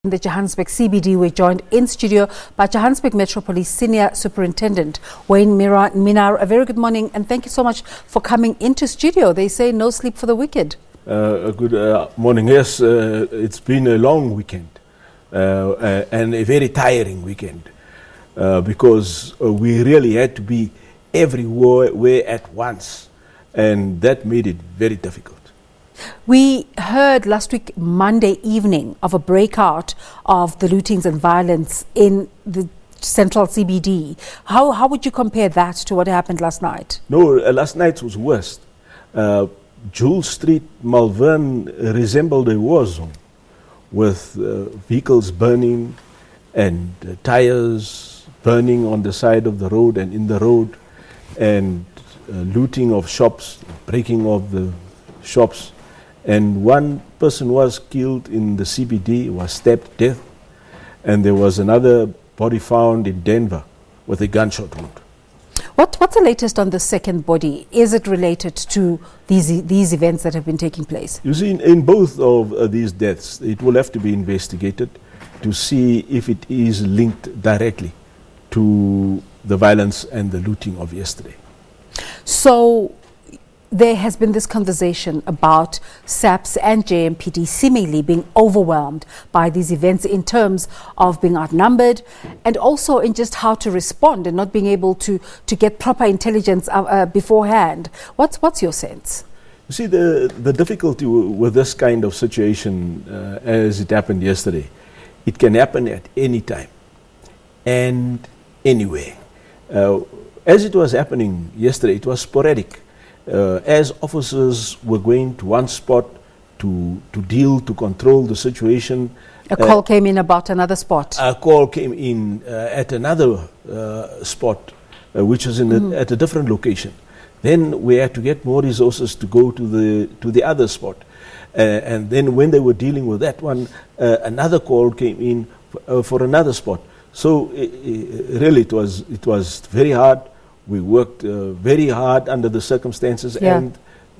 In the Johannesburg CBD, we're joined in studio by Johannesburg Metro Police Senior Superintendent Wayne Minnaar. A very good morning and thank you so much for coming into studio. They say no sleep for the wicked. Good morning. Yes, it's been a long weekend and a very tiring weekend because we really had to be everywhere at once, and that made it very difficult. We heard last week, Monday evening, of a breakout of the lootings and violence in the central CBD. How would you compare that to what happened last night? No, last night was worse. Jules Street, Malvern resembled a war zone with vehicles burning and tires burning on the side of the road and in the road, and looting of shops, breaking of the shops. And one person was killed in the CBD, was stabbed to death, and there was another body found in Denver with a gunshot wound. What's the latest on the second body? Is it related to these events that have been taking place? You see, in both of these deaths, it will have to be investigated to see if it is linked directly to the violence and the looting of yesterday. So there has been this conversation about SABC and JMPD seemingly being overwhelmed by these events in terms of being outnumbered and also in just how to respond and not being able to get proper intelligence beforehand. What's your sense? You see, the difficulty with this kind of situation, as it happened yesterday, it can happen at any time and anywhere. As it was happening yesterday, it was sporadic. As officers were going to one spot to control the situation. A call came in about another spot. A call came in at another spot, which was at a different location. Then we had to get more resources to go to the other spot. And then when they were dealing with that one, another call came in for another spot. So really it was very hard. We worked very hard under the circumstances, and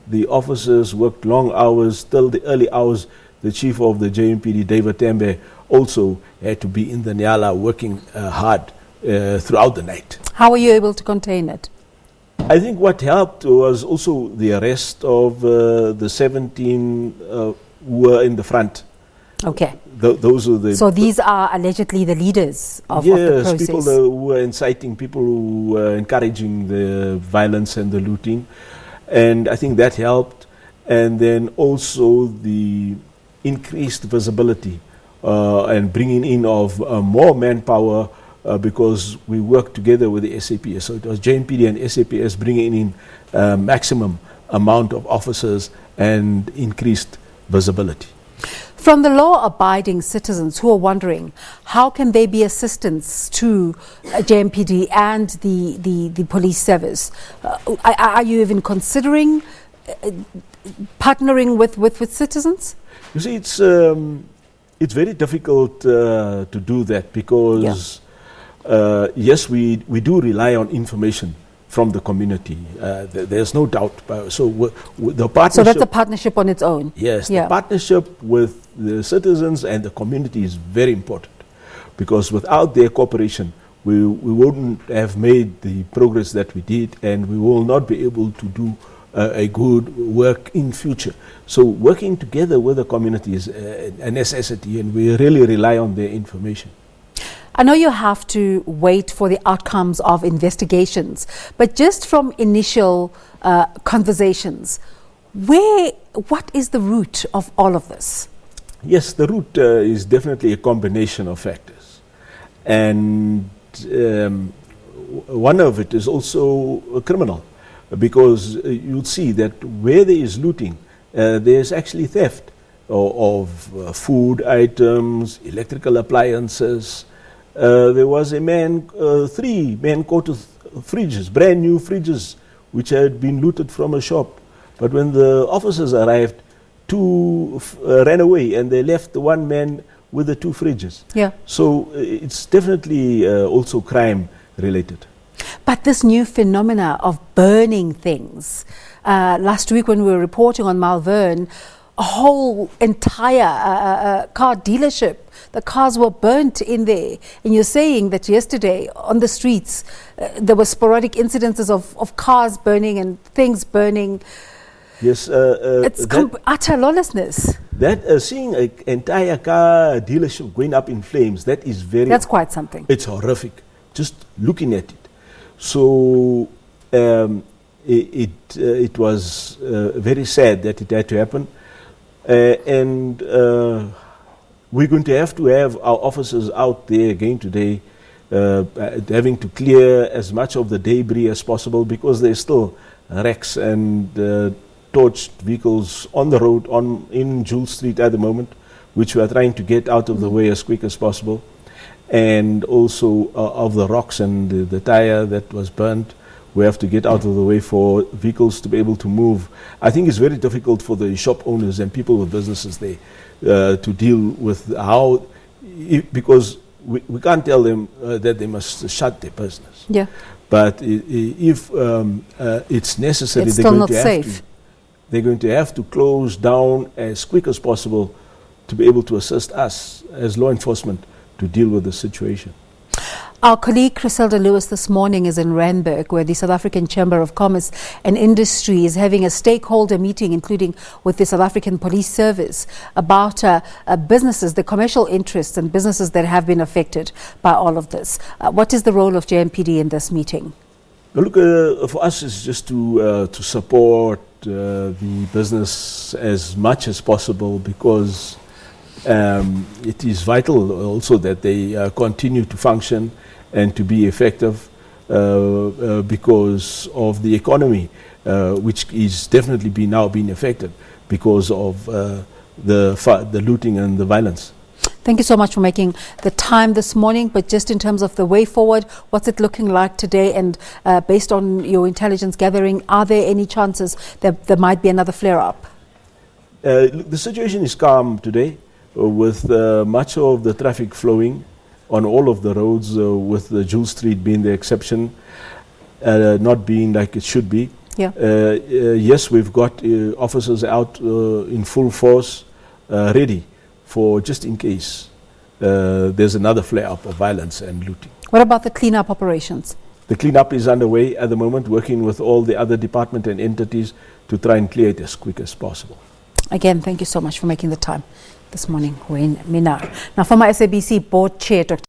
the officers worked long hours till the early hours. The chief of the JMPD, David Tembe, also had to be in the Nyala working hard throughout the night. How were you able to contain it? I think what helped was also the arrest of the 17 who were in the front. Okay. Those are the. So these are allegedly the leaders of the process. Yes, people who were inciting, people who were encouraging the violence and the looting, and I think that helped. And then also the increased visibility and bringing in of more manpower because we worked together with the SABC. So it was JMPD and SABC bringing in maximum amount of officers and increased visibility. From the law-abiding citizens who are wondering, how can they be assistance to JMPD and the police service? Are you even considering partnering with citizens? You see, it's very difficult to do that because, yes, we do rely on information from the community. There's no doubt. So the partnership. So that's a partnership on its own. Yes, the partnership with the citizens and the community is very important, because without their cooperation, we wouldn't have made the progress that we did, and we will not be able to do a good work in future. So working together with the community is a necessity, and we really rely on their information. I know you have to wait for the outcomes of investigations, but just from initial conversations, what is the root of all of this? Yes, the root is definitely a combination of factors. And one of it is also criminal, because you'll see that where there is looting, there's actually theft of food items, electrical appliances. There was a man, 3 men caught with fridges, brand new fridges, which had been looted from a shop. But when the officers arrived, 2 ran away, and they left the 1 man with the 2 fridges. Yeah. So it's definitely also crime related. But this new phenomena of burning things, last week when we were reporting on Malvern, a whole entire car dealership. The cars were burnt in there. And you're saying that yesterday on the streets, there were sporadic incidences of cars burning and things burning. Yes. It's utter lawlessness. That seeing an entire car dealership going up in flames, that's quite something. It's horrific, just looking at it. So it was very sad that it had to happen. And we're going to have our officers out there again today, having to clear as much of the debris as possible, because there's still wrecks and torched vehicles on the road in Jewel Street at the moment, which we are trying to get out of the way as quick as possible. And also of the rocks and the tire that was burnt, we have to get out of the way for vehicles to be able to move. I think it's very difficult for the shop owners and people with businesses there to deal with because we can't tell them that they must shut their business. Yeah. But if it's necessary, it's still not safe. They're going to have to close down as quick as possible to be able to assist us as law enforcement to deal with the situation. Our colleague Griselda Lewis this morning is in Randburg, where the South African Chamber of Commerce and Industry is having a stakeholder meeting, including with the South African Police Service, about businesses, the commercial interests and businesses that have been affected by all of this. What is the role of JMPD in this meeting? Look, for us it's just to support the business as much as possible, because it is vital also that they continue to function and to be effective because of the economy, which is definitely now being affected because of the looting and the violence. Thank you so much for making the time this morning. But just in terms of the way forward, what's it looking like today? And based on your intelligence gathering, are there any chances that there might be another flare-up? The situation is calm today, with much of the traffic flowing on all of the roads, with the Jewel Street being the exception, not being like it should be. Yeah. Yes, we've got officers out in full force, ready for just in case there's another flare-up of violence and looting. What about the clean-up operations? The clean-up is underway at the moment, working with all the other department and entities to try and clear it as quick as possible. Again, thank you so much for making the time this morning. We're in Minnaar. Now, former SABC board chair, Dr.